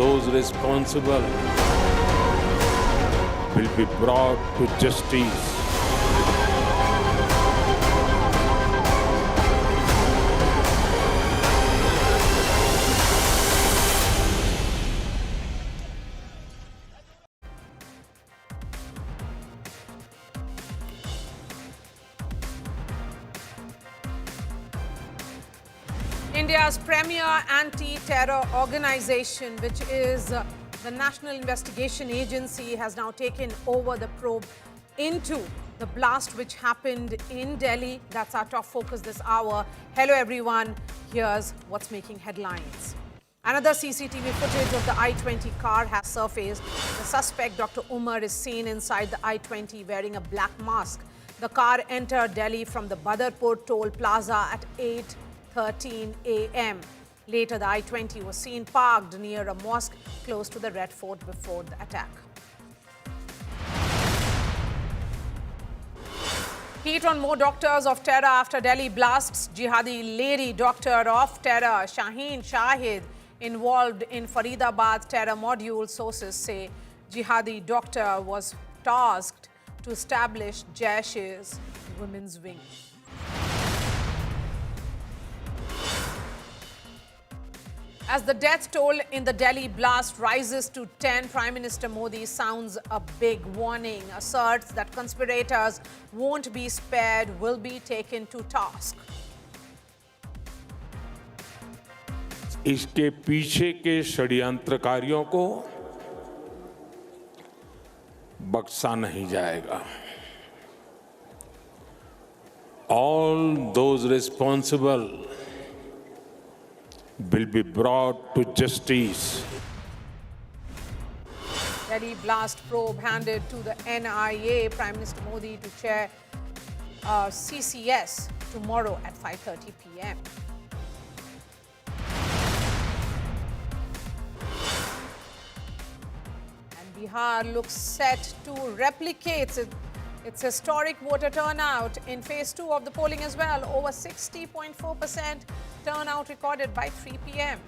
those responsible will be brought to justice. India's premier anti-terror organization, which is the National Investigation Agency, has now taken over the probe into the blast which happened in Delhi. That's our top focus this hour. Hello everyone, here's what's making headlines. Another CCTV footage of the I-20 car has surfaced. The suspect, Dr. Umar, is seen inside the I-20 wearing a black mask. The car entered Delhi from the Badarpur toll plaza at 8:13 a.m. Later, the I-20 was seen parked near a mosque close to the Red Fort before the attack. Heat on more doctors of terror after Delhi blasts. Jihadi lady doctor of terror Shaheen Shahid involved in Faridabad terror module. Sources say jihadi doctor was tasked to establish Jaish-e's women's wing. As the death toll in the Delhi blast rises to 10, Prime Minister Modi sounds a big warning, asserts that conspirators won't be spared, will be taken to task. इसके पीछे के षड्यंत्रकारियों को बख्शा नहीं जाएगा. All those responsible will be brought to justice. Delhi blast probe handed to the NIA. Prime Minister Modi to chair CCS tomorrow at 5:30 p.m. And Bihar looks set to replicate its historic voter turnout in phase 2 of the polling as well. Over 60.4% turnout recorded by 3 p.m.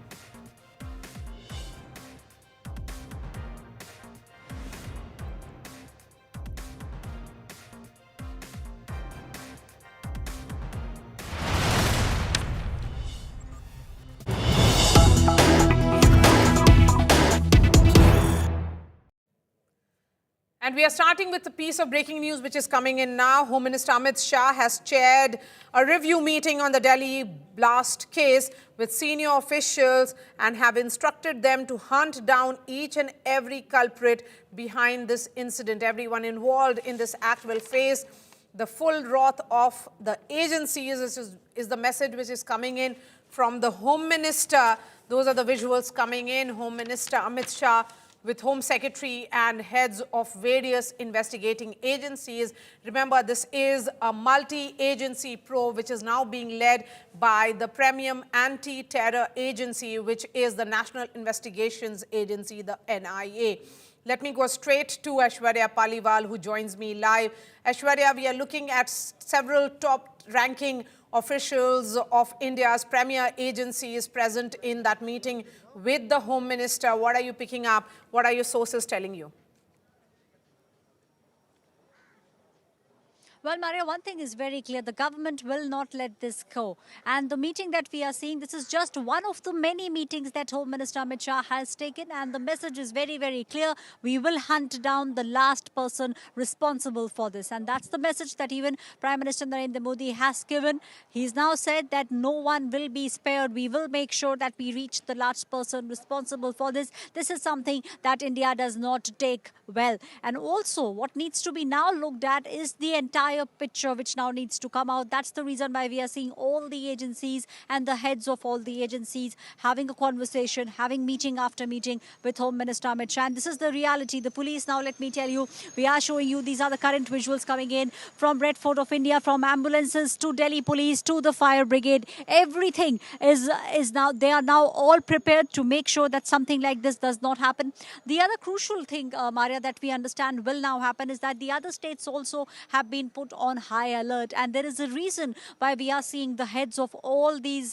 And we are starting with a piece of breaking news which is coming in now. Home Minister Amit Shah has chaired a review meeting on the Delhi blast case with senior officials and have instructed them to hunt down each and every culprit behind this incident. Everyone involved in this act will face the full wrath of the agencies. This is the message which is coming in from the Home Minister. Those are the visuals coming in. Home Minister Amit Shah with Home Secretary and heads of various investigating agencies. Remember, this is a multi-agency probe which is now being led by the Premium Anti-Terror Agency, which is the National Investigations Agency, the NIA. Let me go straight to Aishwarya Paliwal, who joins me live. Aishwarya, we are looking at several top-ranking officials of India's premier agencies present in that meeting with the Home Minister. What are you picking up? What are your sources telling you? Well, Maria, one thing is very clear. The government will not let this go. And the meeting that we are seeing, this is just one of the many meetings that Home Minister Amit Shah has taken. And the message is very, very clear. We will hunt down the last person responsible for this. And that's the message that even Prime Minister Narendra Modi has given. He's now said that no one will be spared. We will make sure that we reach the last person responsible for this. This is something that India does not take well. And also, what needs to be now looked at is the entire picture which now needs to come out. That's the reason why we are seeing all the agencies and the heads of all the agencies having a conversation, having meeting after meeting with Home Minister Amit Shah. And this is the reality. The police now, let me tell you, we are showing you, these are the current visuals coming in from Red Fort of India, from ambulances to Delhi police to the fire brigade. Everything is now, they are now all prepared to make sure that something like this does not happen. The other crucial thing, Maria, that we understand will now happen is that the other states also have been put on high alert, and there is a reason why we are seeing the heads of all these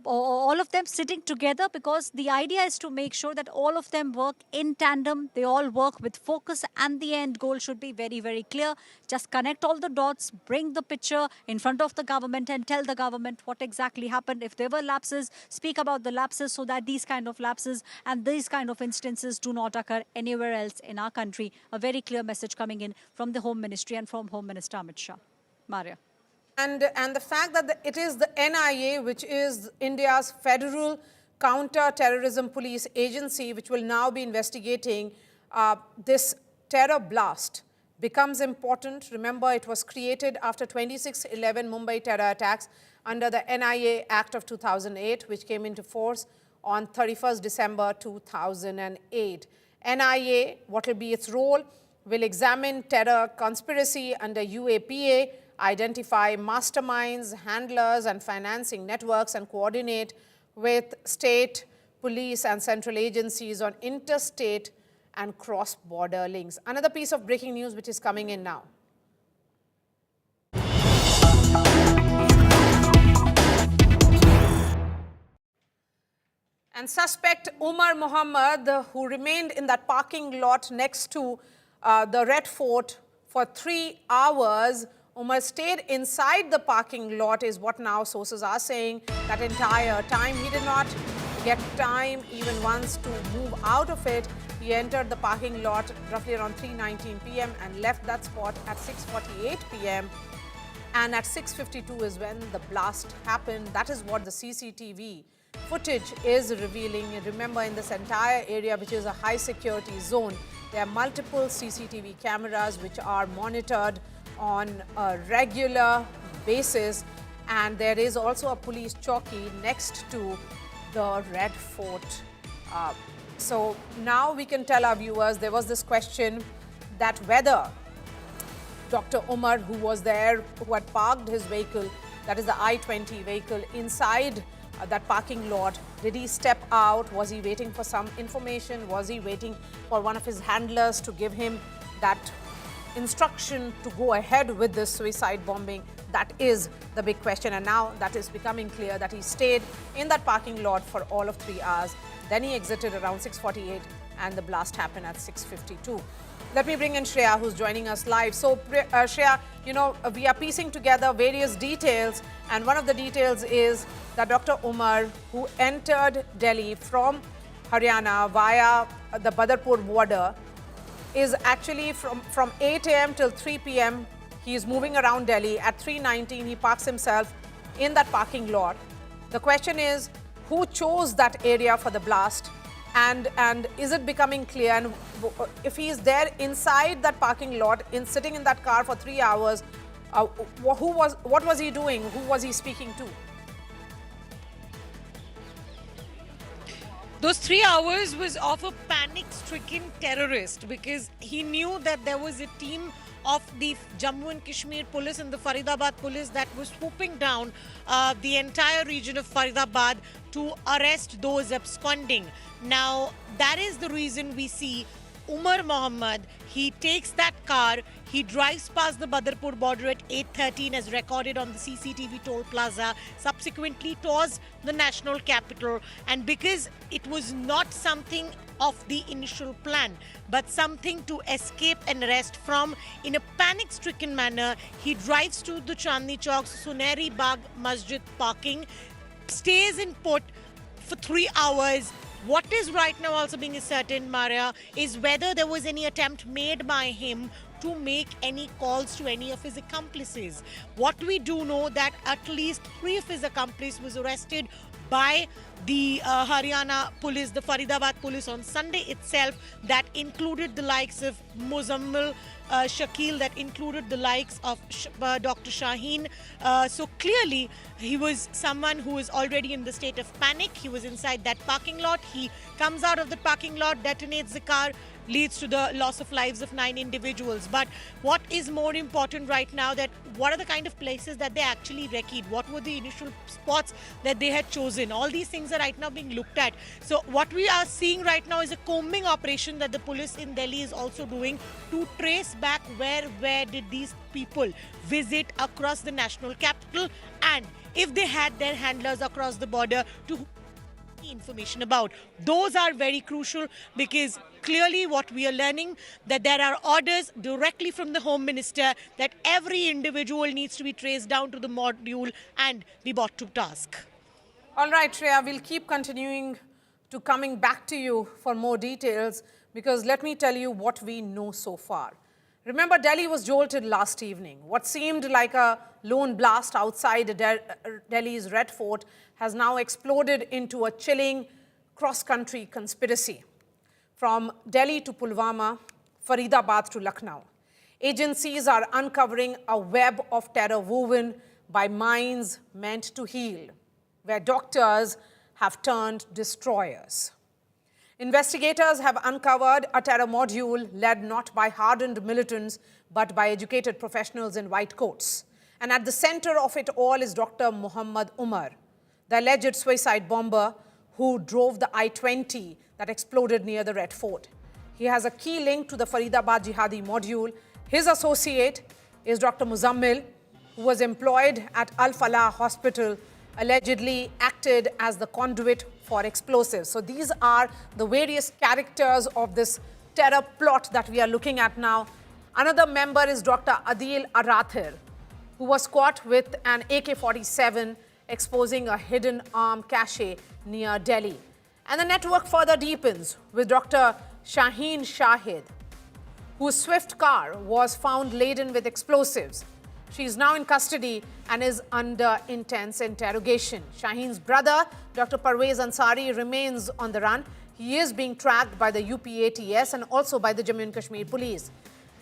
all of them sitting together, because the idea is to make sure that all of them work in tandem, they all work with focus, and the end goal should be very, very clear. Just connect all the dots, bring the picture in front of the government and tell the government what exactly happened. If there were lapses, speak about the lapses so that these kind of lapses and these kind of instances do not occur anywhere else in our country. A very clear message coming in from the Home Ministry and from Home Minister Amit Shah. Maria. And the fact that it is the NIA, which is India's Federal Counter-Terrorism Police Agency, which will now be investigating this terror blast, becomes important. Remember, it was created after 26/11 Mumbai terror attacks under the NIA Act of 2008, which came into force on 31st December 2008. NIA, what will be its role, will examine terror conspiracy under UAPA, identify masterminds, handlers, and financing networks, and coordinate with state, police, and central agencies on interstate and cross-border links. Another piece of breaking news which is coming in now. And suspect Umar Mohammed, who remained in that parking lot next to the Red Fort for 3 hours, Umar stayed inside the parking lot is what now sources are saying. That entire time, he did not get time even once to move out of it. He entered the parking lot roughly around 3:19 p.m. and left that spot at 6:48 p.m. And at 6:52 is when the blast happened. That is what the CCTV footage is revealing. Remember, in this entire area, which is a high security zone, there are multiple CCTV cameras which are monitored on a regular basis, and there is also a police chowki next to the Red Fort. So now we can tell our viewers, there was this question that whether Dr. Umar, who was there, who had parked his vehicle, that is the I-20 vehicle, inside that parking lot, did he step out? Was he waiting for some information? Was he waiting for one of his handlers to give him that instruction to go ahead with this suicide bombing? That is the big question, and now that is becoming clear that he stayed in that parking lot for all of 3 hours. Then he exited around 6:48 and the blast happened at 6:52. Let me bring in Shreya, who's joining us live. So Shreya, you know, we are piecing together various details, and one of the details is that Dr. Umar, who entered Delhi from Haryana via the Badarpur border, is actually from 8 a.m. till 3 p.m. He is moving around Delhi. At 3:19, he parks himself in that parking lot. The question is, who chose that area for the blast? And is it becoming clear? And if he is there inside that parking lot, sitting in that car for 3 hours, what was he doing? Who was he speaking to? Those 3 hours was of a panic-stricken terrorist, because he knew that there was a team of the Jammu and Kashmir police and the Faridabad police that was swooping down the entire region of Faridabad to arrest those absconding. Now, that is the reason we see Umar Mohammed, he takes that car, he drives past the Badarpur border at 8:13 as recorded on the CCTV toll plaza, subsequently towards the national capital. And because it was not something of the initial plan, but something to escape an arrest from, in a panic-stricken manner, he drives to the Chandni Chowk's Suneri Bagh Masjid parking, stays in put for 3 hours. What is right now also being ascertained, Maria, is whether there was any attempt made by him to make any calls to any of his accomplices. What we do know that at least 3 of his accomplices was arrested by the Haryana police, the Faridabad police on Sunday itself. That included the likes of Muzammil Shakil, that included the likes of Dr. Shaheen. So clearly, he was someone who was already in the state of panic. He was inside that parking lot. He comes out of the parking lot, detonates the car, leads to the loss of lives of 9 individuals. But what is more important right now, that what are the kind of places that they actually recceed? What were the initial spots that they had chosen? All these things are right now being looked at. So what we are seeing right now is a combing operation that the police in Delhi is also doing to trace back where did these people visit across the national capital, and if they had their handlers across the border to information about. Those are very crucial because clearly what we are learning that there are orders directly from the Home Minister that every individual needs to be traced down to the module and be brought to task. All right, Shreya, we'll keep continuing to coming back to you for more details because let me tell you what we know so far. Remember, Delhi was jolted last evening. What seemed like a lone blast outside Delhi's Red Fort has now exploded into a chilling cross-country conspiracy. From Delhi to Pulwama, Faridabad to Lucknow, agencies are uncovering a web of terror woven by minds meant to heal, where doctors have turned destroyers. Investigators have uncovered a terror module led not by hardened militants, but by educated professionals in white coats. And at the center of it all is Dr. Muhammad Umar, the alleged suicide bomber who drove the I-20 that exploded near the Red Fort. He has a key link to the Faridabad jihadi module. His associate is Dr. Muzammil, who was employed at Al-Falah Hospital, allegedly acted as the conduit for explosives. So these are the various characters of this terror plot that we are looking at now. Another member is Dr. Adil Arathir, who was caught with an AK-47 exposing a hidden arm cache near Delhi. And the network further deepens with Dr. Shaheen Shahid, whose swift car was found laden with explosives. She is now in custody and is under intense interrogation. Shaheen's brother, Dr. Parvez Ansari, remains on the run. He is being tracked by the UPATS and also by the Jammu and Kashmir police.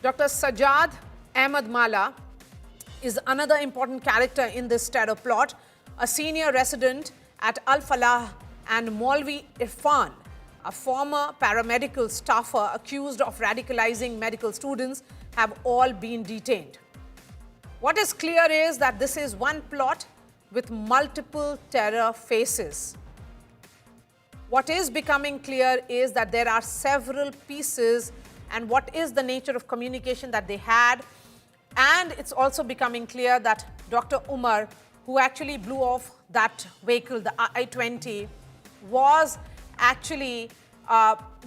Dr. Sajjad Ahmed Mala is another important character in this terror plot, a senior resident at Al-Falah, and Maulvi Irfan, a former paramedical staffer accused of radicalizing medical students, have all been detained. What is clear is that this is one plot with multiple terror faces. What is becoming clear is that there are several pieces and what is the nature of communication that they had. And it's also becoming clear that Dr. Umar, who actually blew off that vehicle, the I-20, was actually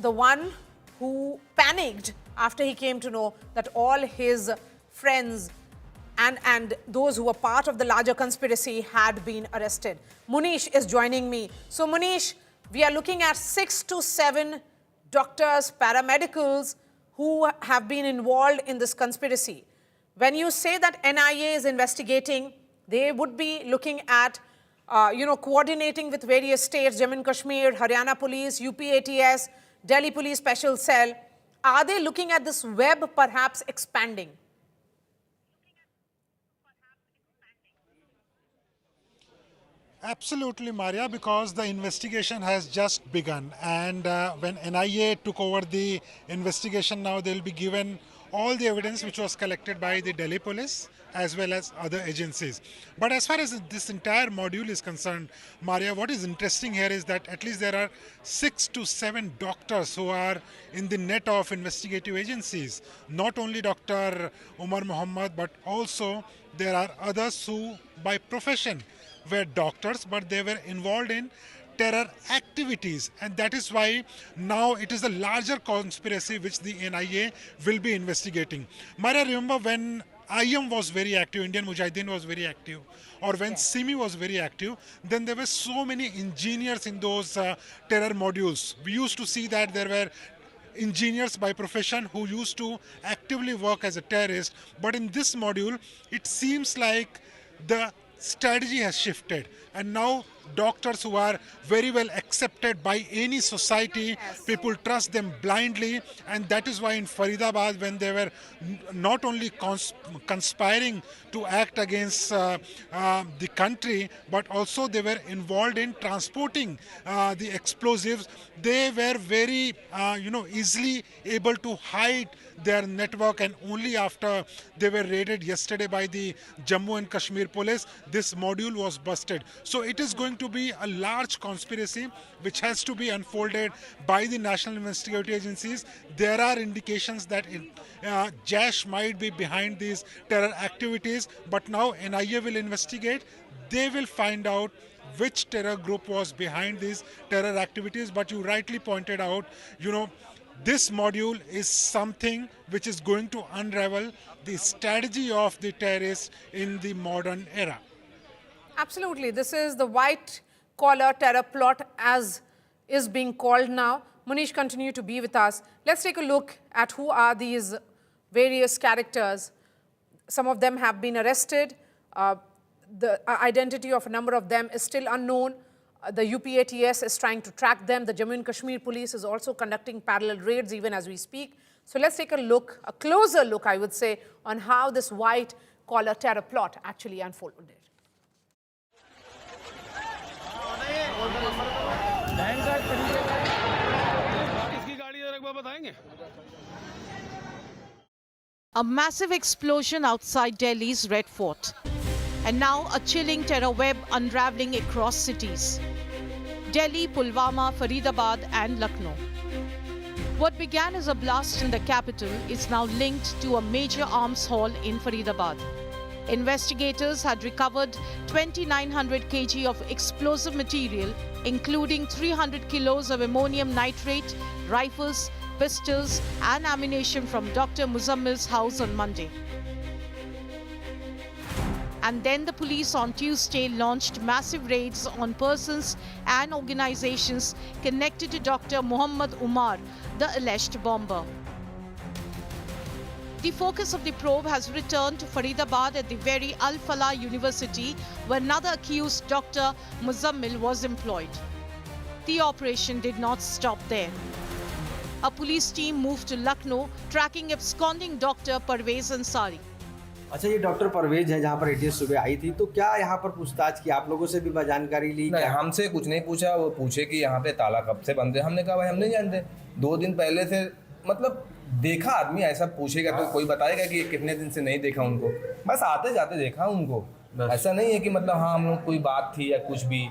the one who panicked after he came to know that all his friends and those who were part of the larger conspiracy had been arrested. Munish is joining me. So Munish, we are looking at 6 to 7 doctors, paramedicals who have been involved in this conspiracy. When you say that NIA is investigating, they would be looking at coordinating with various states, Jammu and Kashmir, Haryana police, UPATS, Delhi police special cell. Are they looking at this web perhaps expanding? Absolutely, Maria, because the investigation has just begun. And when NIA took over the investigation, now they'll be given all the evidence which was collected by the Delhi police as well as other agencies. But as far as this entire module is concerned, Maria, what is interesting here is that at least there are 6 to 7 doctors who are in the net of investigative agencies. Not only Dr. Umar Muhammad, but also there are others who by profession were doctors, but they were involved in terror activities, and that is why now it is a larger conspiracy which the NIA will be investigating. Maria, remember when IM was very active, Indian Mujahideen was very active, or when SIMI was very active, then there were so many engineers in those terror modules. We used to see that there were engineers by profession who used to actively work as a terrorist, but in this module, it seems like the strategy has shifted, and now doctors who are very well accepted by any society, people trust them blindly, and that is why in Faridabad, when they were not only conspiring to act against the country, but also they were involved in transporting the explosives, they were very easily able to hide their network, and only after they were raided yesterday by the Jammu and Kashmir police, this module was busted. So it is going to be a large conspiracy which has to be unfolded by the national investigative agencies. There are indications that Jaish might be behind these terror activities, but now NIA will investigate. They will find out which terror group was behind these terror activities. But you rightly pointed out, this module is something which is going to unravel the strategy of the terrorists in the modern era. Absolutely. This is the white-collar terror plot as is being called now. Munish, continue to be with us. Let's take a look at who are these various characters. Some of them have been arrested. The identity of a number of them is still unknown. The UPATS is trying to track them. The Jammu and Kashmir police is also conducting parallel raids even as we speak. So let's take a look, a closer look, I would say, on how this white-collar terror plot actually unfolded. A massive explosion outside Delhi's Red Fort. And now a chilling terror web unraveling across cities. Delhi, Pulwama, Faridabad and Lucknow. What began as a blast in the capital is now linked to a major arms haul in Faridabad. Investigators had recovered 2,900 kg of explosive material, including 300 kilos of ammonium nitrate, rifles, pistols and ammunition from Dr. Muzammil's house on Monday. And then the police on Tuesday launched massive raids on persons and organizations connected to Dr. Muhammad Umar, the alleged bomber. The focus of the probe has returned to Faridabad at the very Al-Falah University, where another accused Dr. Muzammil was employed. The operation did not stop there. A police team moved to Lucknow, tracking absconding Dr. Parvez Ansari. अच्छा, ये doctor Parvez है जहाँ पर ATS सुबह आई थी, तो क्या यहाँ पर पूछताछ की? आप लोगों से भी जानकारी ली? नहीं, हमसे कुछ नहीं पूछा। वो पूछे कि यहाँ पे ताला कब से बंद है। हमने कहा भाई हम नहीं जानते, 2 दिन पहले से, मतलब देखा आदमी ऐसा पूछेगा तो कोई बताएगा कि कितने दिन से नहीं देखा उनको। बस आते जाते देखा उनको, ऐसा नहीं है कि मतलब हाँ हम लोग कोई बात थी या कुछ भी।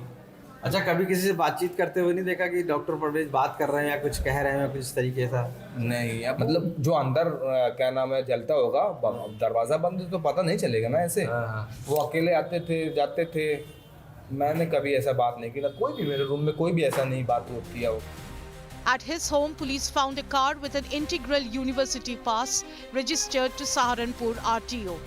अच्छा, कभी किसी से बातचीत करते हुए नहीं देखा कि डॉक्टर परवेज बात कर रहे हैं या कुछ कह रहे हैं या कुछ इस तरीके से? नहीं, अब मतलब जो अंदर क्या नाम है जलता होगा, दरवाज़ा बंद तो पता नहीं चलेगा ना ऐसे। वो अकेले आते थे जाते थे, मैंने कभी ऐसा बात नहीं किया। कोई भी मेरे रूम में कोई भी ऐसा नहीं बात होती है। At his home, police found a car with an integral university pass registered to Saharanpur RTO.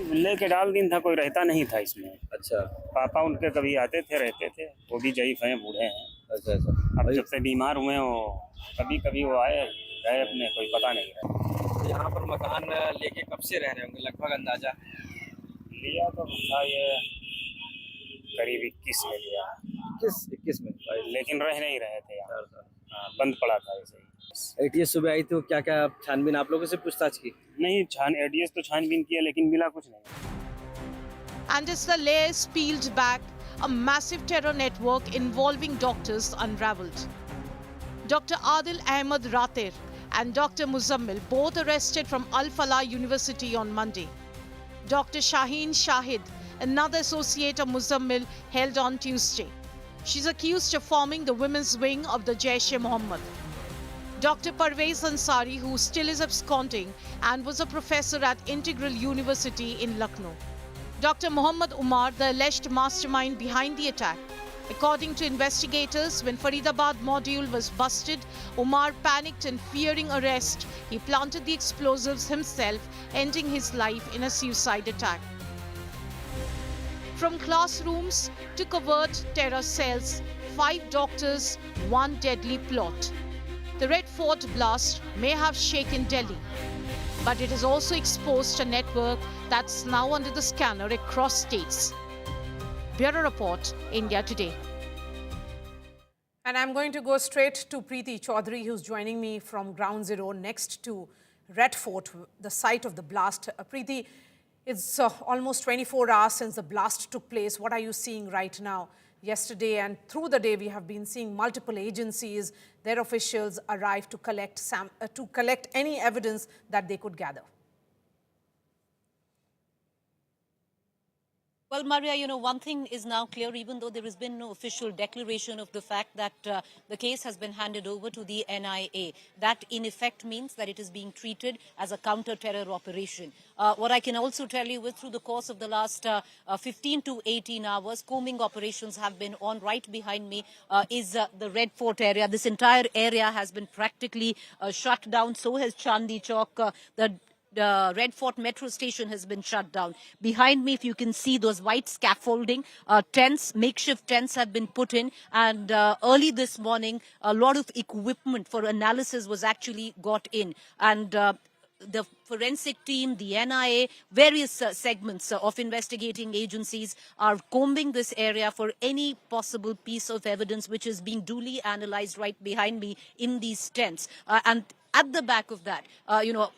लेके डाल दिन था, कोई रहता नहीं था इसमें। अच्छा, पापा उनके कभी आते थे रहते थे, वो भी ज़ईफ हैं, बूढ़े हैं। अच्छा अच्छा। अब जब से बीमार हुए वो कभी कभी वो आए गए अपने, कोई पता नहीं रहा। यहाँ पर मकान लेके कब से रह रहे होंगे लगभग अंदाजा? लिया तो था ये करीब 21 में लिया। 21 में? लेकिन रह नहीं रहे थे यहाँ, बंद पड़ा था ऐसे ही। एटीएस सुबह आई तो क्या क्या छानबीन आप लोगों से पूछताछ की? नहीं, एटीएस तो छानबीन किया लेकिन मिला कुछ नहीं। And as the layers peeled back, a massive terror network involving doctors unraveled. Dr. Adil Ahmed Rater and Dr. Muzammil both arrested from Al-Falah University on Monday. Dr. Shaheen Shahid, another associate of Muzammil, held on Tuesday. She's accused of forming the women's wing of the Jaish-e-Mohammed. Dr. Parvez Ansari, who still is absconding and was a professor at Integral University in Lucknow. Dr. Muhammad Umar, the alleged mastermind behind the attack. According to investigators, when Faridabad module was busted, Umar panicked and fearing arrest, he planted the explosives himself, ending his life in a suicide attack. From classrooms to covert terror cells, 5 doctors, 1 deadly plot. The Red Fort blast may have shaken Delhi, but it has also exposed a network that's now under the scanner across states. Bureau Report, India Today. And I'm going to go straight to Preeti Chaudhary, who's joining me from Ground Zero next to Red Fort, the site of the blast. Preeti, it's almost 24 hours since the blast took place. What are you seeing right now? Yesterday and through the day, we have been seeing multiple agencies, their officials arrive to collect any evidence that they could gather. Well, Maria, one thing is now clear, even though there has been no official declaration of the fact that the case has been handed over to the NIA. That, in effect, means that it is being treated as a counter-terror operation. What I can also tell you is through the course of the last 15 to 18 hours, combing operations have been on. Right behind me is the Red Fort area. This entire area has been practically shut down. So has Chandni Chowk. The Red Fort metro station has been shut down. Behind me, if you can see those white scaffolding, makeshift tents have been put in. And early this morning, a lot of equipment for analysis was actually got in. And the forensic team, the NIA, various segments of investigating agencies are combing this area for any possible piece of evidence which is being duly analyzed right behind me in these tents. And at the back of that,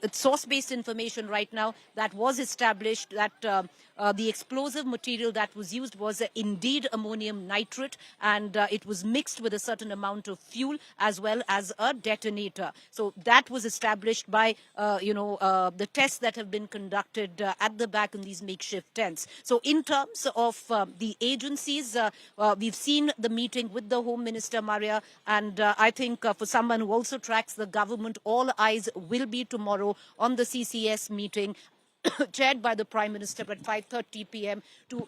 it's source-based information right now that was established that the explosive material that was used was indeed ammonium nitrate, and it was mixed with a certain amount of fuel as well as a detonator. So that was established by, the tests that have been conducted at the back in these makeshift tents. So in terms of the agencies, we've seen the meeting with the Home Minister, Maria, and I think for someone who also tracks the government, all eyes will be tomorrow on the CCS meeting chaired by the Prime Minister at 5:30 p.m. to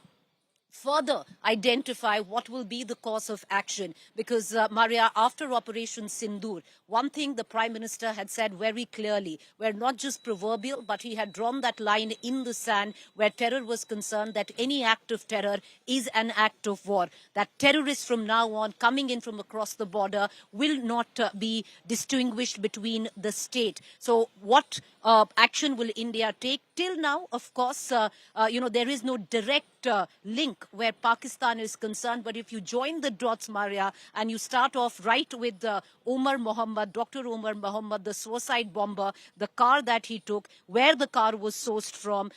further identify what will be the course of action. Because, Maria, after Operation Sindoor, one thing the Prime Minister had said very clearly, were not just proverbial, but he had drawn that line in the sand where terror was concerned, that any act of terror is an act of war. That terrorists from now on, coming in from across the border, will not be distinguished between the state. So what action will India take? Till now, of course, there is no direct link where Pakistan is concerned. But if you join the dots, Maria, and you start off right with Dr. Omar Mohammed, the suicide bomber, the car that he took, where the car was sourced from,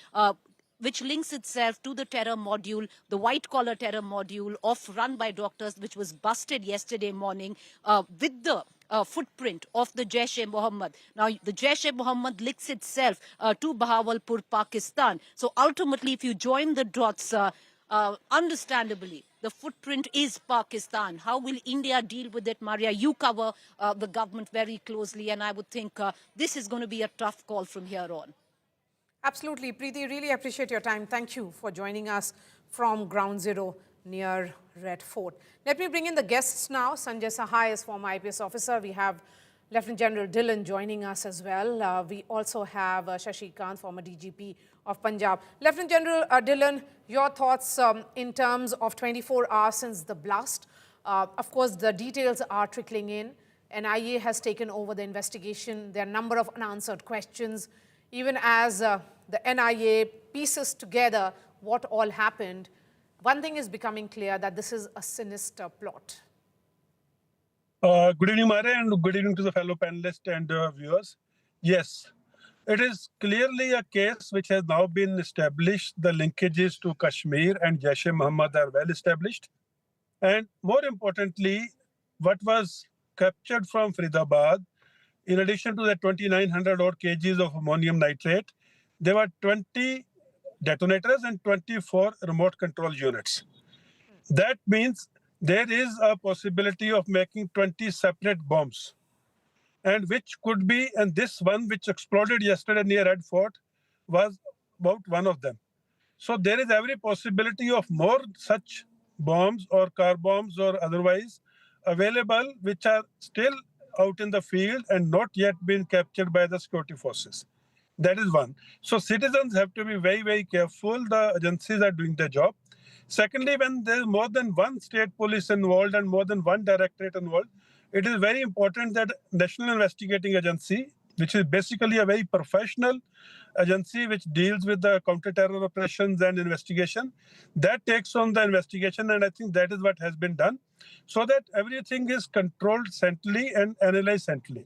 which links itself to the terror module, the white-collar terror module run by doctors, which was busted yesterday morning with the footprint of the Jaish-e-Mohammed. Now, the Jaish-e-Mohammed links itself to Bahawalpur, Pakistan. So ultimately, if you join the dots, understandably, the footprint is Pakistan. How will India deal with it, Maria? You cover the government very closely, and I would think this is going to be a tough call from here on. Absolutely. Preeti, really appreciate your time. Thank you for joining us from Ground Zero near Red Fort. Let me bring in the guests now. Sanjay Sahai is former IPS officer. We have Lieutenant General Dhillon joining us as well. We also have Shashi Kant, former DGP of Punjab. Lieutenant General Dhillon, your thoughts in terms of 24 hours since the blast. Of course, the details are trickling in. NIA has taken over the investigation. There are a number of unanswered questions. Even as the NIA pieces together what all happened, one thing is becoming clear, that this is a sinister plot. Good evening, Mare, and good evening to the fellow panelists and viewers. Yes, it is clearly a case which has now been established. The linkages to Kashmir and Jaish-e-Mohammed are well established. And more importantly, what was captured from Faridabad, in addition to the 2,900 odd kgs of ammonium nitrate, there were 20 detonators and 24 remote control units. That means there is a possibility of making 20 separate bombs, and which could be, and this one which exploded yesterday near Red Fort was about one of them. So there is every possibility of more such bombs or car bombs or otherwise available, which are still out in the field and not yet been captured by the security forces. That is one. So citizens have to be very, very careful. The agencies are doing their job. Secondly, when there is more than one state police involved and more than one directorate involved, it is very important that National Investigating Agency, which is basically a very professional agency which deals with the counter-terror operations and investigation, that takes on the investigation, and I think that is what has been done, so that everything is controlled centrally and analyzed centrally.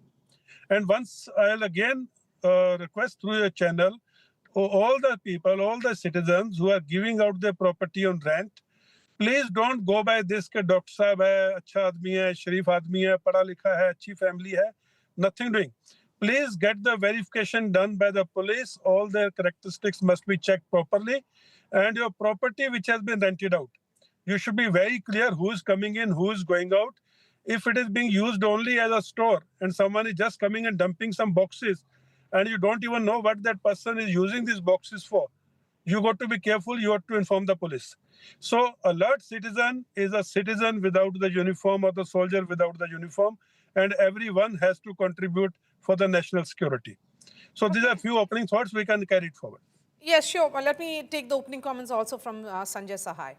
And once I'll again request through your channel, all the people, all the citizens who are giving out their property on rent, please don't go by this कि doctor साहब है, अच्छा आदमी है, शरीफ आदमी है, पढ़ा लिखा है, अच्छी family है, nothing doing. Please get the verification done by the police. All their characteristics must be checked properly. and your property which has been rented out. You should be very clear who is coming in, who is going out. If it is being used only as a store and someone is just coming and dumping some boxes and you don't even know what that person is using these boxes for, you got to be careful. You have to inform the police. So alert citizen is a citizen without the uniform or the soldier without the uniform, and everyone has to contribute for the national security. So these are a few opening thoughts. We can carry it forward. Yes, sure. Well, let me take the opening comments also from Sanjay Sahai.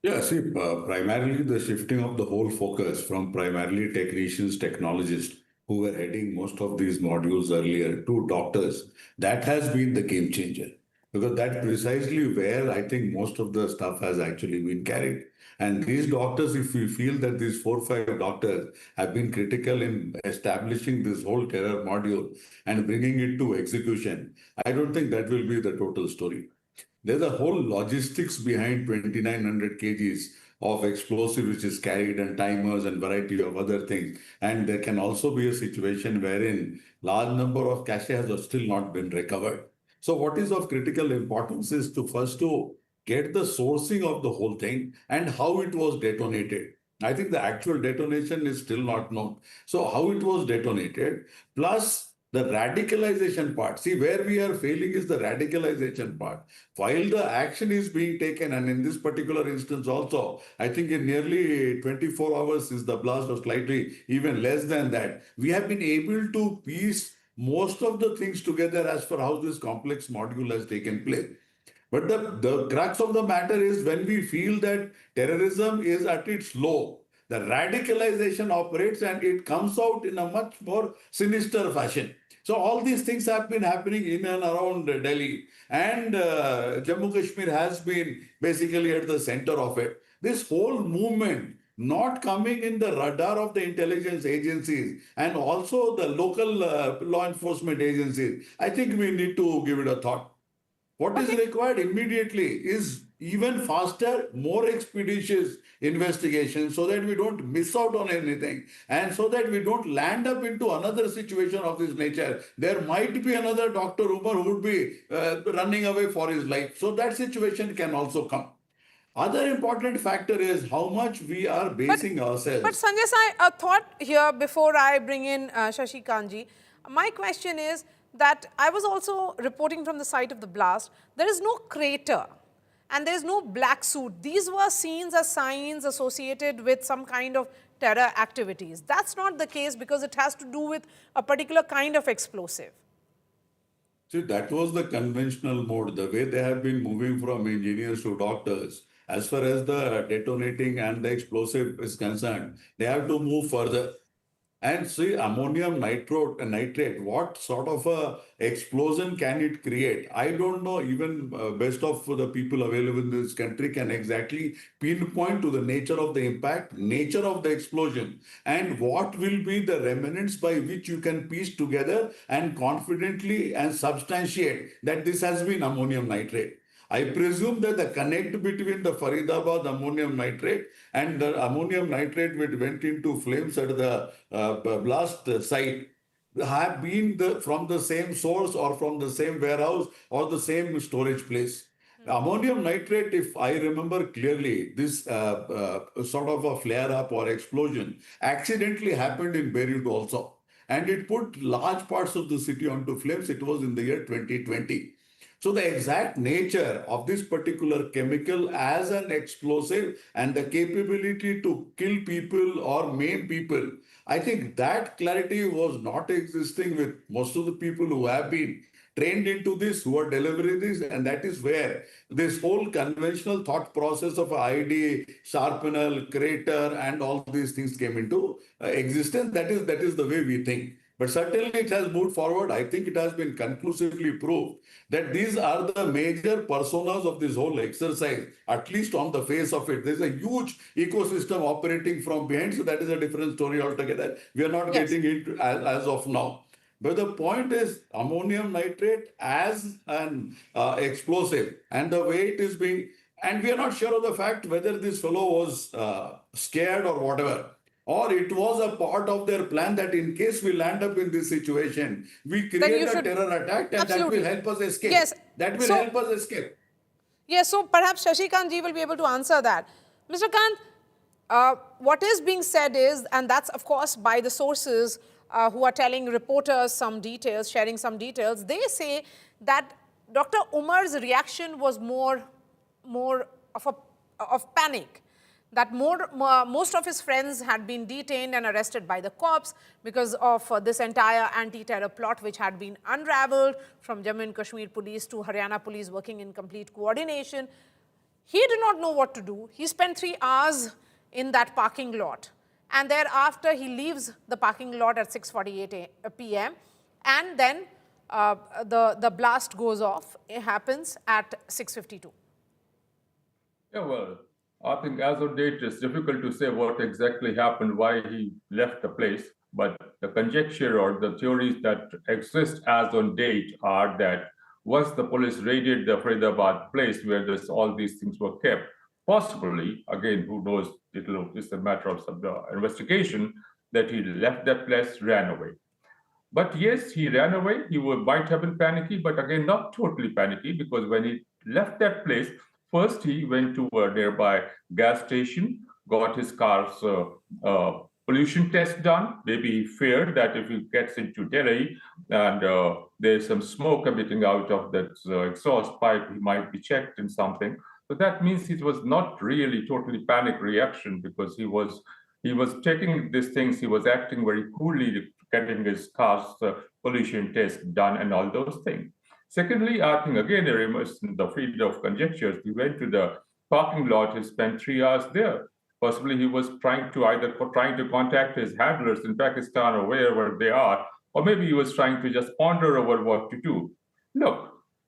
Yeah, see, primarily the shifting of the whole focus from primarily technicians, technologists who were heading most of these modules earlier to doctors, that has been the game changer. Because that's precisely where I think most of the stuff has actually been carried. And these doctors, if we feel that these 4 or 5 doctors have been critical in establishing this whole terror module and bringing it to execution, I don't think that will be the total story. There's a whole logistics behind 2,900 kgs of explosive which is carried and timers and variety of other things. And there can also be a situation wherein large number of caches have still not been recovered. So what is of critical importance is to first to get the sourcing of the whole thing and how it was detonated. I think the actual detonation is still not known. So how it was detonated, plus the radicalization part. See, where we are failing is the radicalization part. While the action is being taken, and in this particular instance also, I think in nearly 24 hours since the blast, or slightly even less than that, we have been able to piece most of the things together as for how this complex module has taken place. But the crux of the matter is when we feel that terrorism is at its low, the radicalization operates and it comes out in a much more sinister fashion. So all these things have been happening in and around Delhi, and Jammu Kashmir has been basically at the center of it. This whole movement not coming in the radar of the intelligence agencies and also the local law enforcement agencies, I think we need to give it a thought. What is required immediately is even faster, more expeditious investigation so that we don't miss out on anything and so that we don't land up into another situation of this nature. There might be another Dr. Umar who would be running away for his life. So that situation can also come. Other important factor is how much we are basing ourselves. But Sanjay Sai, a thought here before I bring in Shashi Kanji. My question is that I was also reporting from the site of the blast. There is no crater and there is no black suit. These were seen as signs associated with some kind of terror activities. That's not the case because it has to do with a particular kind of explosive. See, that was the conventional mode, the way they have been moving from engineers to doctors. As far as the detonating and the explosive is concerned, they have to move further. And see, ammonium nitrate, what sort of a explosion can it create? I don't know, even best of the people available in this country can exactly pinpoint to the nature of the impact, nature of the explosion, and what will be the remnants by which you can piece together and confidently and substantiate that this has been ammonium nitrate. I presume that the connect between the Faridabad ammonium nitrate and the ammonium nitrate which went into flames at the blast site have been from the same source or from the same warehouse or the same storage place. Ammonium nitrate, if I remember clearly, this sort of a flare-up or explosion accidentally happened in Beirut also. And it put large parts of the city onto flames. It was in the year 2020. So the exact nature of this particular chemical as an explosive and the capability to kill people or maim people, I think that clarity was not existing with most of the people who have been trained into this, who are delivering this, and that is where this whole conventional thought process of ID, sharpener, crater, and all these things came into existence. That is the way we think. But certainly it has moved forward. I think it has been conclusively proved that these are the major personas of this whole exercise, at least on the face of it. There's a huge ecosystem operating from behind, so that is a different story altogether. We are not getting into as of now. But the point is ammonium nitrate as an explosive and the way it is being, and we are not sure of the fact whether this fellow was scared or whatever. Or it was a part of their plan that in case we land up in this situation, we Then create you a should- terror attack and Absolutely. that will help us escape. Yes. That will So- help us escape. Yes, so perhaps Shashikant ji will be able to answer that. Mr. Kant, what is being said is, and that's of course by the sources who are telling reporters some details, sharing some details, they say that Dr. Umar's reaction was more of panic. That most of his friends had been detained and arrested by the cops because of this entire anti-terror plot which had been unraveled from Jammu and Kashmir police to Haryana police working in complete coordination. He did not know what to do. He spent 3 hours in that parking lot. And thereafter, he leaves the parking lot at 6:48 p.m. And then the blast goes off. It happens at 6:52. Yeah, well, I think as of date, it's difficult to say what exactly happened, why he left the place. But the conjecture or the theories that exist as on date are that once the police raided the Faridabad place where all these things were kept, possibly, again, who knows, it's a matter of some investigation, that he left that place, ran away. But yes, he ran away. He might have been panicky, but again, not totally panicky, because when he left that place, first he went to a nearby gas station, got his car's pollution test done. Maybe he feared that if he gets into Delhi and there's some smoke emitting out of that exhaust pipe, he might be checked in something. So that means it was not really totally panic reaction, because he was taking these things, he was acting very coolly, getting his car's pollution test done and all those things. Secondly, I think again, there is the field of conjectures. He went to the parking lot, he spent 3 hours there. Possibly he was trying to contact his handlers in Pakistan or wherever they are, or maybe he was trying to just ponder over what to do. Look,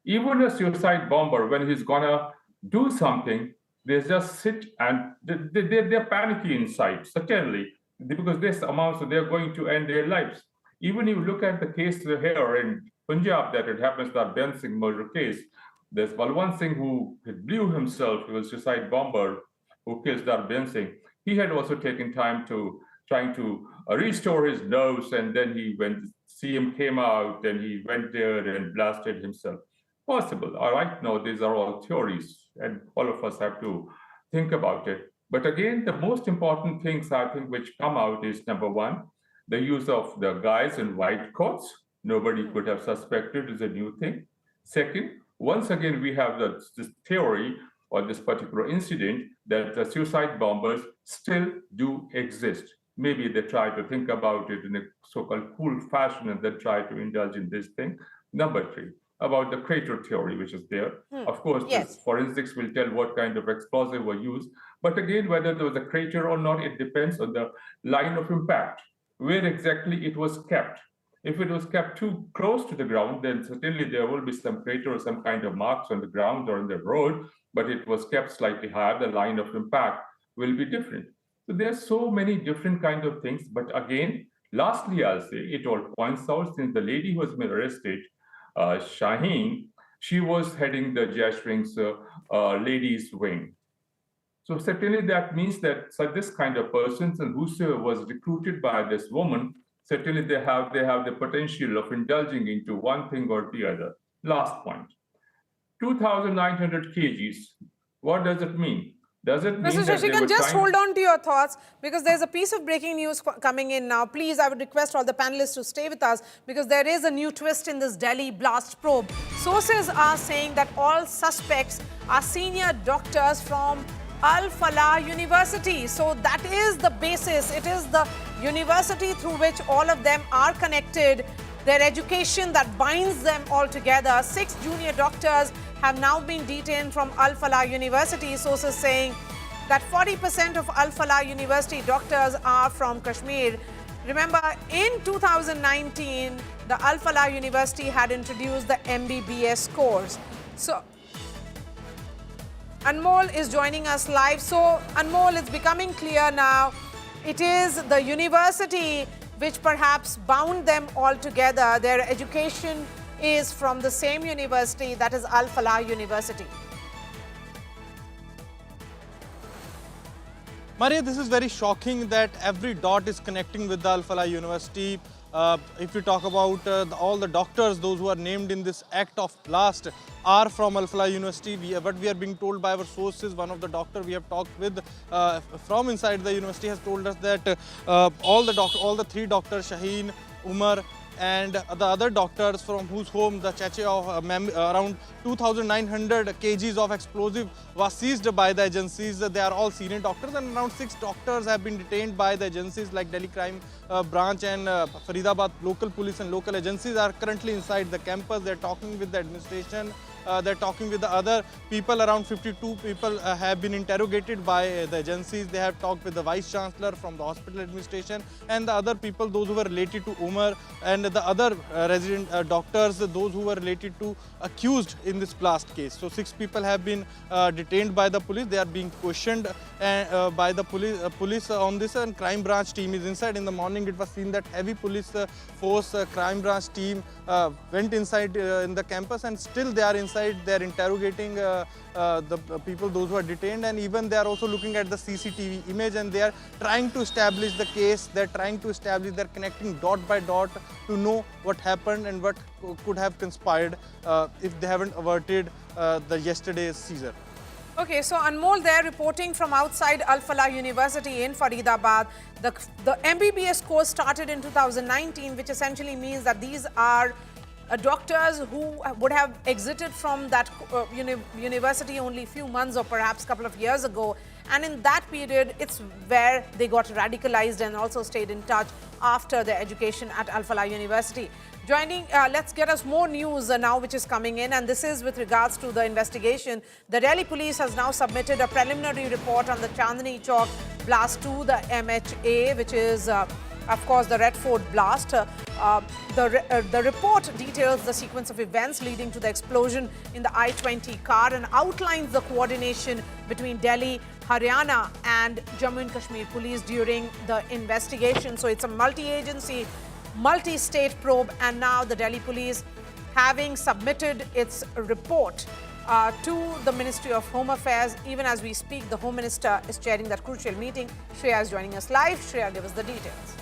even a suicide bomber, when he's gonna do something, they just sit and they're panicky inside, certainly, because this amounts to they're going to end their lives. Even if you look at the case here in Punjab that it happens, that Ben Singh murder case, there's Balwant Singh who blew himself, he was a suicide bomber who killed Ben Singh. He had also taken time to trying to restore his nerves, and then CM came out and he went there and blasted himself. Possible, all right? No, these are all theories, and all of us have to think about it. But again, the most important things I think which come out is, number one, the use of the guys in white coats. Nobody could have suspected is a new thing. Second, once again, we have this theory or this particular incident that the suicide bombers still do exist. Maybe they try to think about it in a so-called cool fashion and they try to indulge in this thing. Number three, about the crater theory, which is there. Of course, Yes. this forensics will tell what kind of explosive were used. But again, whether there was a crater or not, it depends on the line of impact, where exactly it was kept. If it was kept too close to the ground, then certainly there will be some crater or some kind of marks on the ground or on the road, but it was kept slightly higher, the line of impact will be different. So there are so many different kinds of things. But again, lastly, I'll say, it all points out, since the lady who has been arrested, Shaheen, she was heading the Jaish-Wing's ladies' wing. So certainly that means that this kind of persons and whosoever was recruited by this woman, certainly they have the potential of indulging into one thing or the other. Last point, 2,900 kgs. What does it mean? Does it mean Mr. that they were Shashikant, just trying- hold on to your thoughts, because there's a piece of breaking news coming in now. Please, I would request all the panelists to stay with us, because there is a new twist in this Delhi blast probe. Sources are saying that all suspects are senior doctors from Al-Falah University. So that is the basis. It is the university through which all of them are connected, their education that binds them all together. 6 junior doctors have now been detained from Al-Falah University. Sources saying that 40% of Al-Falah University doctors are from Kashmir. Remember, in 2019, the Al-Falah University had introduced the MBBS course. So Anmol is joining us live. So Anmol, it's becoming clear now, it is the university which perhaps bound them all together. Their education is from the same university, that is Al-Falah University. Maria, this is very shocking that every dot is connecting with the Al-Falah University. If we talk about all the doctors, those who are named in this act of blast are from Al-Falah University. What we are being told by our sources, one of the doctors we have talked with from inside the university has told us that all the three doctors, Shaheen, Umar, and the other doctors from whose home the chache of around 2,900 kgs of explosive was seized by the agencies. They are all senior doctors, and around 6 doctors have been detained by the agencies like Delhi Crime Branch and Faridabad local police and local agencies are currently inside the campus. They're talking with the administration. They're talking with the other people. Around 52 people have been interrogated by the agencies. They have talked with the Vice Chancellor from the hospital administration and the other people, those who were related to Umar and the other resident doctors, those who were related to accused in this blast case. So 6 people have been detained by the police. They are being questioned by the police on this, and crime branch team is inside. In the morning it was seen that heavy police force crime branch team went inside in the campus, and still they are inside. They are interrogating the people, those who are detained, and even they are also looking at the CCTV image, and they are trying to establish the case. They are trying to establish, they are connecting dot by dot to know what happened and what could have conspired if they haven't averted the yesterday's seizure. Okay, so Anmol there reporting from outside Al-Falah University in Faridabad. The MBBS course started in 2019, which essentially means that these are doctors who would have exited from that university only a few months or perhaps a couple of years ago. And in that period, it's where they got radicalized and also stayed in touch after their education at Al-Falah University. Let's get us more news now which is coming in, and this is with regards to the investigation. The Delhi police has now submitted a preliminary report on the Chandni Chowk blast to the MHA, which is of course the Red Fort blast. The report details the sequence of events leading to the explosion in the I-20 car and outlines the coordination between Delhi, Haryana and Jammu and Kashmir police during the investigation. So it's a multi-agency, multi-state probe, and now the Delhi police, having submitted its report to the Ministry of Home Affairs. Even as we speak, the Home Minister is chairing that crucial meeting. Shreya is joining us live. Shreya, give us the details.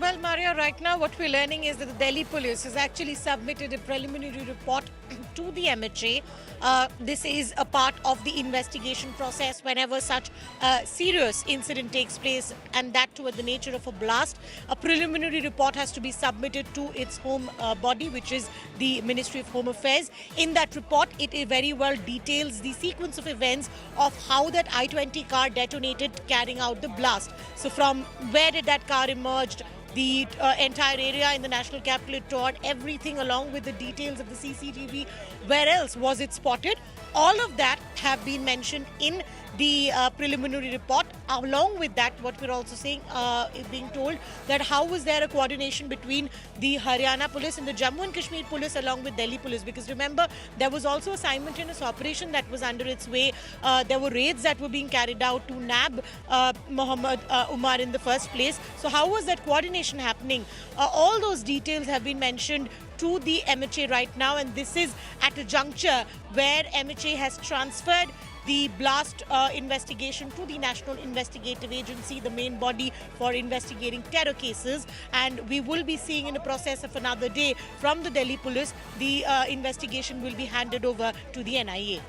Well, Maria, right now what we're learning is that the Delhi police has actually submitted a preliminary report to the MHA. This is a part of the investigation process whenever such serious incident takes place, and that too at the nature of a blast. A preliminary report has to be submitted to its home body, which is the Ministry of Home Affairs. In that report, it very well details the sequence of events of how that I-20 car detonated carrying out the blast. So from where did that car emerge, the entire area in the National Capital toured, everything along with the details of the CCTV, where else was it spotted. All of that have been mentioned in the preliminary report. Along with that, what we're also saying is being told that how was there a coordination between the Haryana police and the Jammu and Kashmir police along with Delhi police, because remember there was also a simultaneous operation that was under its way. There were raids that were being carried out to nab Mohammed Umar in the first place. So how was that coordination happening? All those details have been mentioned to the MHA right now, and this is at a juncture where MHA has transferred the blast investigation to the National Investigative Agency, the main body for investigating terror cases, and we will be seeing in the process of another day from the Delhi police, the investigation will be handed over to the NIA.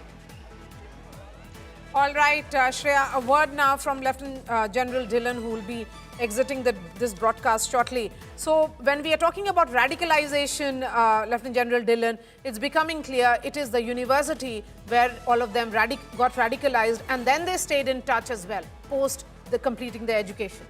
All right, Shreya, a word now from Lieutenant General Dhillon, who will be exiting this broadcast shortly. So when we are talking about radicalization, Lieutenant General Dhillon, it's becoming clear it is the university where all of them got radicalized, and then they stayed in touch as well post completing their education.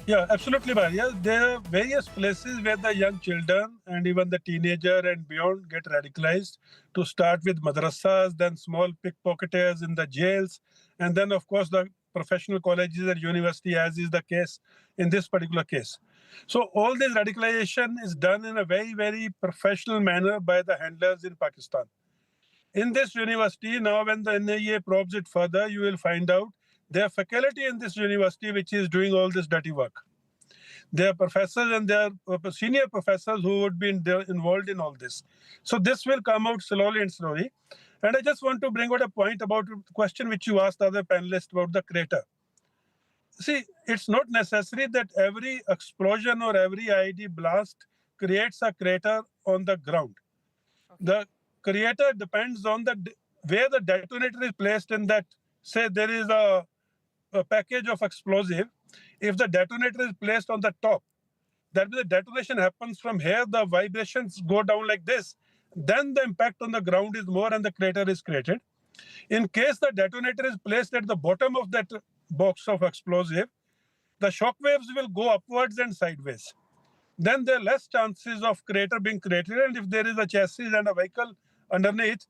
Yeah, absolutely, Maria. There are various places where the young children and even the teenager and beyond get radicalized, to start with madrasas, then small pickpocketers in the jails, and then, of course, the professional colleges and university, as is the case in this particular case. So all this radicalization is done in a very, very professional manner by the handlers in Pakistan. In this university, now when the NIA probes it further, you will find out there are faculty in this university which is doing all this dirty work. There are professors and there are senior professors who would be involved in all this. So this will come out slowly and slowly. And I just want to bring out a point about the question which you asked the other panelists about the crater. See, it's not necessary that every explosion or every IED blast creates a crater on the ground. The crater depends on where the detonator is placed in that. Say there is a package of explosive. If the detonator is placed on the top, that means the detonation happens from here, the vibrations go down like this, then the impact on the ground is more and the crater is created. In case the detonator is placed at the bottom of that box of explosive, the shock waves will go upwards and sideways. Then there are less chances of crater being created, and if there is a chassis and a vehicle underneath,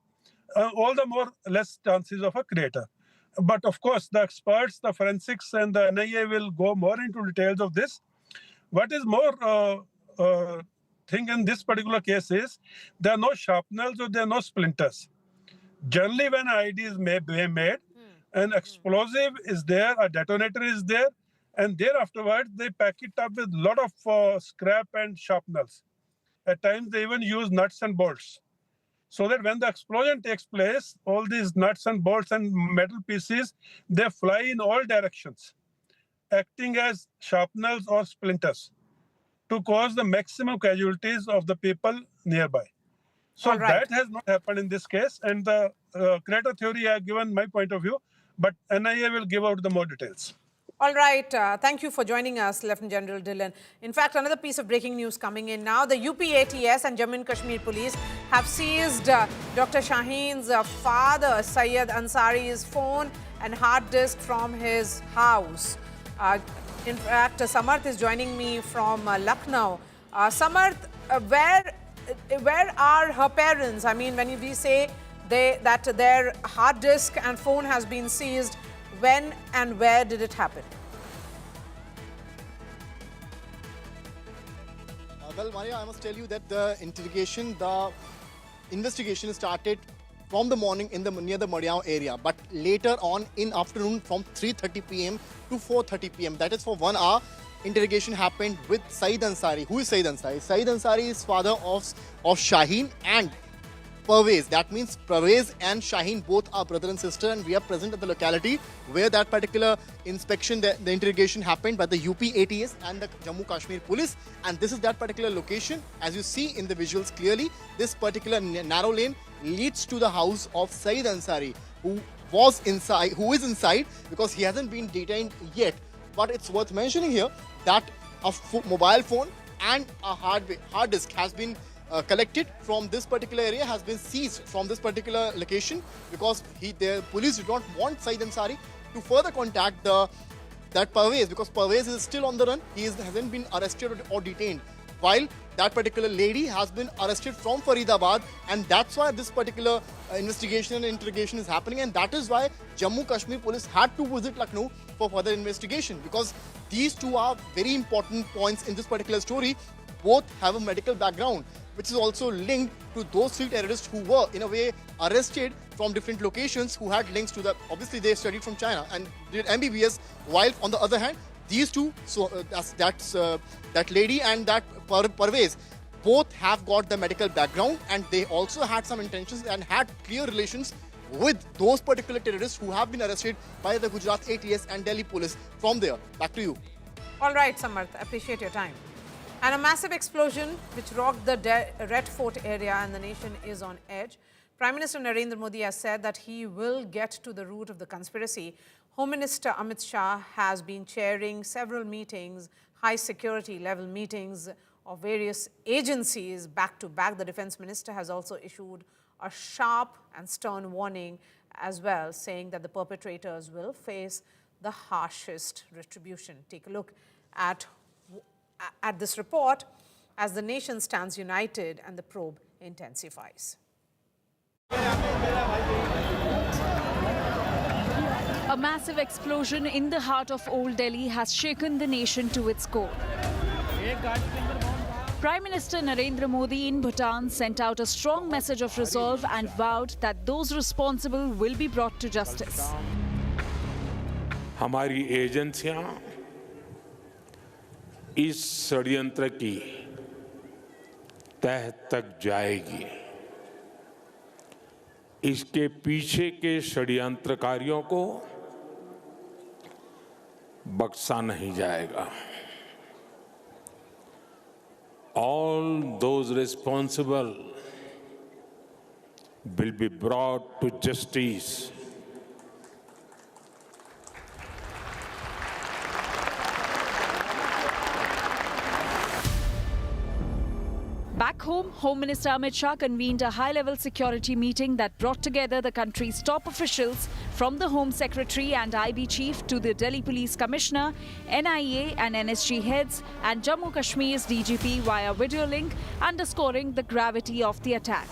all the more less chances of a crater. But of course, the experts, the forensics and the NIA will go more into details of this. What is more thing in this particular case is there are no sharpeners or there are no splinters. Generally, when IED is made, an explosive is there, a detonator is there, and thereafterwards they pack it up with a lot of scrap and sharpeners. At times, they even use nuts and bolts. So that when the explosion takes place, all these nuts and bolts and metal pieces, they fly in all directions, acting as sharpeners or splinters to cause the maximum casualties of the people nearby. So that has not happened in this case. And the crater theory, I have given my point of view, but NIA will give out the more details. All right. Thank you for joining us, Lieutenant General Dhillon. In fact, another piece of breaking news coming in now. The UP ATS and Jammu and Kashmir police have seized Dr. Shaheen's father, Syed Ansari's phone and hard disk from his house. In fact, Samarth is joining me from Lucknow. Samarth, where are her parents? I mean, when we say that their hard disk and phone has been seized, when and where did it happen? Well, Maria, I must tell you that the investigation started from the morning near the Madgaon area, but later on in afternoon from 3:30 p.m. to 4:30 p.m. That is for 1 hour. Interrogation happened with Syed Ansari. Who is Syed Ansari? Syed Ansari is father of Shaheen and Parvez. That means Parvez and Shaheen both are brother and sister, and we are present at the locality where that particular inspection, the interrogation happened by the UP ATS and the Jammu Kashmir police. And this is that particular location. As you see in the visuals clearly, this particular narrow lane leads to the house of Syed Ansari, who is inside because he hasn't been detained yet. But it's worth mentioning here that a mobile phone and a hard disk has been collected from this particular area, has been seized from this particular location because the police did not want Syed Ansari to further contact that Parvez, because Parvez is still on the run. He hasn't been arrested or detained, while that particular lady has been arrested from Faridabad, and that's why this particular investigation and interrogation is happening, and that is why Jammu Kashmir police had to visit Lucknow for further investigation, because these two are very important points in this particular story. Both have a medical background, which is also linked to those 3 terrorists who were, in a way, arrested from different locations, who had links to obviously they studied from China and did MBBS, while on the other hand, these two, so that lady and that Parvez, both have got the medical background, and they also had some intentions and had clear relations with those particular terrorists who have been arrested by the Gujarat ATS and Delhi police from there. Back to you. All right, Samarth, appreciate your time. And a massive explosion which rocked the Red Fort area, and the nation is on edge. Prime Minister Narendra Modi has said that he will get to the root of the conspiracy. Home Minister Amit Shah has been chairing several meetings, high security level meetings of various agencies back to back. The Defence Minister has also issued a sharp and stern warning as well, saying that the perpetrators will face the harshest retribution. Take a look at this report as the nation stands united and the probe intensifies. A massive explosion in the heart of Old Delhi has shaken the nation to its core. Prime Minister Narendra Modi in Bhutan sent out a strong message of resolve and vowed that those responsible will be brought to justice. हमारी एजेंसियां इस षड्यंत्र की तह तक जाएगी। इसके पीछे के षड्यंत्रकारियों को बख्शा नहीं जाएगा। All those responsible will be brought to justice. Back home, Home Minister Amit Shah convened a high-level security meeting that brought together the country's top officials, from the Home Secretary and IB Chief to the Delhi Police Commissioner, NIA and NSG heads, and Jammu Kashmir's DGP via video link, underscoring the gravity of the attack.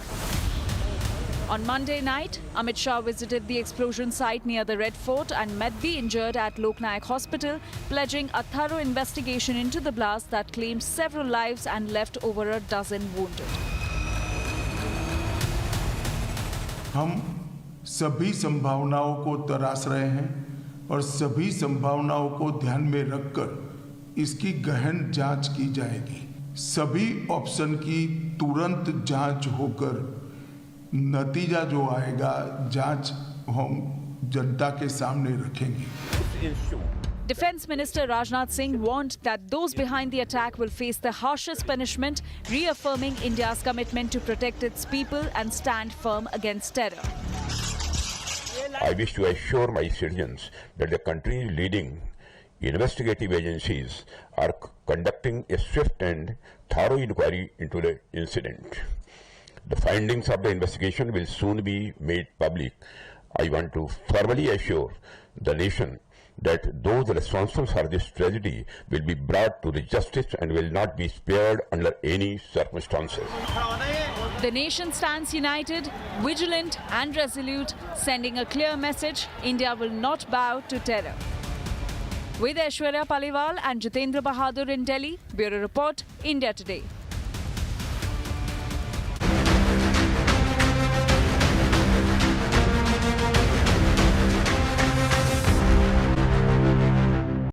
On Monday night, Amit Shah visited the explosion site near the Red Fort and met the injured at Lok Nayak Hospital, pledging a thorough investigation into the blast that claimed several lives and left over a dozen wounded. हम सभी संभावनाओं को तराश रहे हैं और सभी संभावनाओं को ध्यान में रखकर इसकी गहन जांच की जाएगी। सभी ऑप्शन की तुरंत जांच होकर नतीजा जो आएगा जांच हम जनता के सामने रखेंगे। Defence Minister Rajnath Singh warned that those behind the attack will face the harshest punishment, reaffirming India's commitment to protect its people and stand firm against terror. I wish to assure my citizens that the country's leading investigative agencies are conducting a swift and thorough inquiry into the incident. The findings of the investigation will soon be made public. I want to formally assure the nation that those responsible for this tragedy will be brought to the justice and will not be spared under any circumstances. The nation stands united, vigilant and resolute, sending a clear message: India will not bow to terror. With Aishwarya Paliwal and Jitendra Bahadur in Delhi, Bureau Report, India Today.